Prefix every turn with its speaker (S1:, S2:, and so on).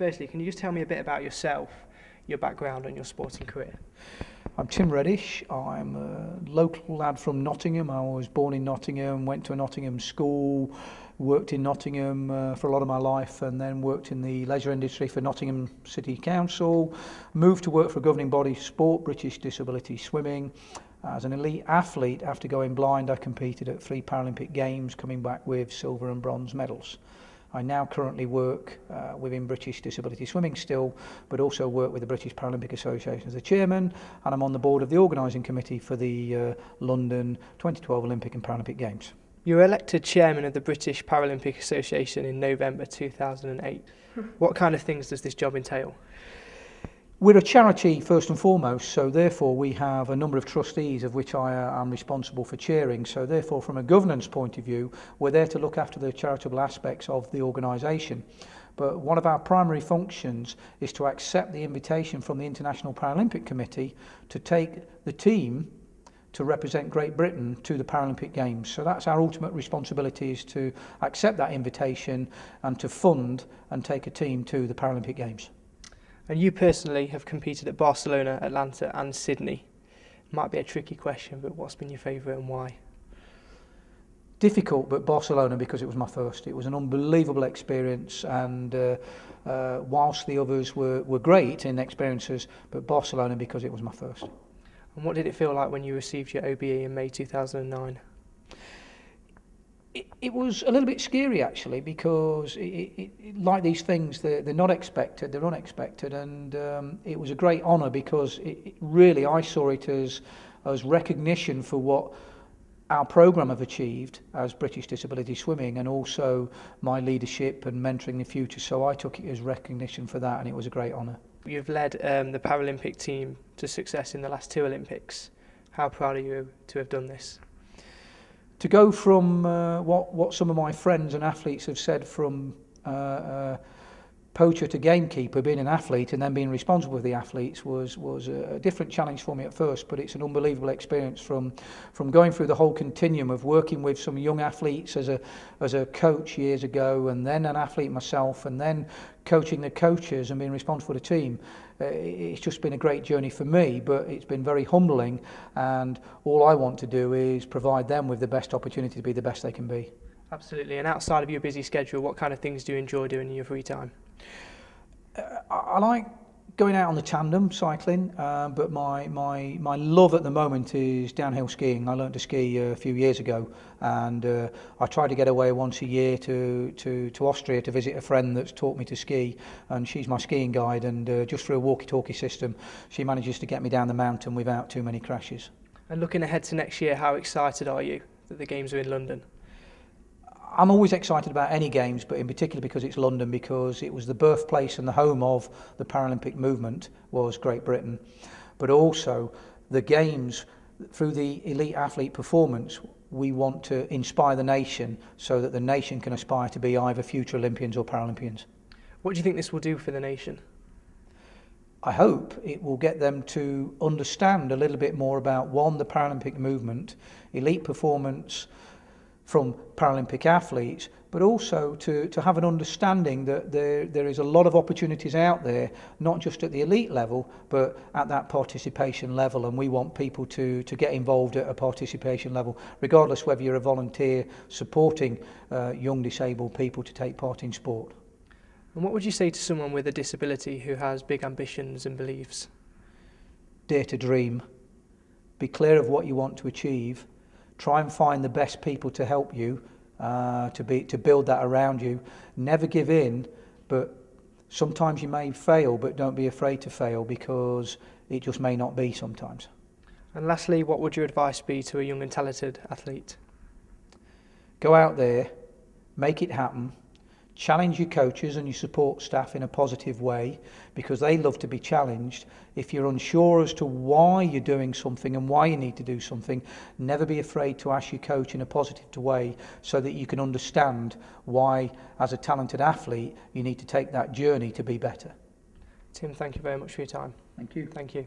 S1: firstly, can you just tell me a bit about yourself, your background and your sporting career?
S2: I'm Tim Reddish. I'm a local lad from Nottingham. I was born in Nottingham, went to a Nottingham school, worked in Nottingham for a lot of my life, and then worked in the leisure industry for Nottingham City Council, moved to work for a governing body sport, British Disability Swimming. As an elite athlete, after going blind, I competed at 3 Paralympic Games, coming back with silver and bronze medals. I now currently work within British Disability Swimming still, but also work with the British Paralympic Association as the chairman, and I'm on the board of the organising committee for the London 2012 Olympic and Paralympic Games.
S1: You were elected chairman of the British Paralympic Association in November 2008. What kind of things does this job entail?
S2: We're a charity first and foremost, so therefore we have a number of trustees of which I am responsible for chairing. So therefore, from a governance point of view, we're there to look after the charitable aspects of the organisation. But one of our primary functions is to accept the invitation from the International Paralympic Committee to take the team to represent Great Britain to the Paralympic Games. So that's our ultimate responsibility, is to accept that invitation and to fund and take a team to the Paralympic Games.
S1: And you personally have competed at Barcelona, Atlanta and Sydney. Might be a tricky question, but what's been your favourite and why?
S2: Difficult, but Barcelona, because it was my first. It was an unbelievable experience, and whilst the others were great in experiences, but Barcelona because it was my first.
S1: And what did it feel like when you received your OBE in May 2009?
S2: It was a little bit scary actually, because like these things, they're not expected, they're unexpected, and it was a great honour because really I saw it as recognition for what our programme have achieved as British Disability Swimming, and also my leadership and mentoring the future. So I took it as recognition for that, and it was a great honour.
S1: You've led the Paralympic team to success in the last 2 Olympics. How proud are you to have done this?
S2: To go from what some of my friends and athletes have said, from poacher to gamekeeper, being an athlete and then being responsible for the athletes, was a different challenge for me at first, but it's an unbelievable experience from going through the whole continuum of working with some young athletes as a coach years ago, and then an athlete myself, and then coaching the coaches and being responsible for the team. It's just been a great journey for me, but it's been very humbling, and all I want to do is provide them with the best opportunity to be the best they can be.
S1: Absolutely. And outside of your busy schedule, what kind of things do you enjoy doing in your free time?
S2: I like going out on the tandem cycling, but my love at the moment is downhill skiing. I learned to ski a few years ago, and I try to get away once a year to Austria to visit a friend that's taught me to ski, and she's my skiing guide, and just through a walkie-talkie system she manages to get me down the mountain without too many crashes.
S1: And looking ahead to next year, how excited are you that the Games are in London?
S2: I'm always excited about any games, but in particular because it's London, because it was the birthplace and the home of the Paralympic movement, was Great Britain. But also the games, through the elite athlete performance, we want to inspire the nation so that the nation can aspire to be either future Olympians or Paralympians.
S1: What do you think this will do for the nation?
S2: I hope it will get them to understand a little bit more about, one, the Paralympic movement, elite performance from Paralympic athletes, but also to have an understanding that there is a lot of opportunities out there, not just at the elite level, but at that participation level, and we want people to get involved at a participation level, regardless whether you're a volunteer supporting young disabled people to take part in sport.
S1: And what would you say to someone with a disability who has big ambitions and beliefs?
S2: Dare to dream. Be clear of what you want to achieve. Try and find the best people to help you, to build that around you. Never give in, but sometimes you may fail, but don't be afraid to fail, because it just may not be sometimes.
S1: And lastly, what would your advice be to a young and talented athlete?
S2: Go out there, make it happen. Challenge your coaches and your support staff in a positive way, because they love to be challenged. If you're unsure as to why you're doing something and why you need to do something, never be afraid to ask your coach in a positive way, so that you can understand why, as a talented athlete, you need to take that journey to be better.
S1: Tim, thank you very much for your time.
S2: Thank you.
S1: Thank you.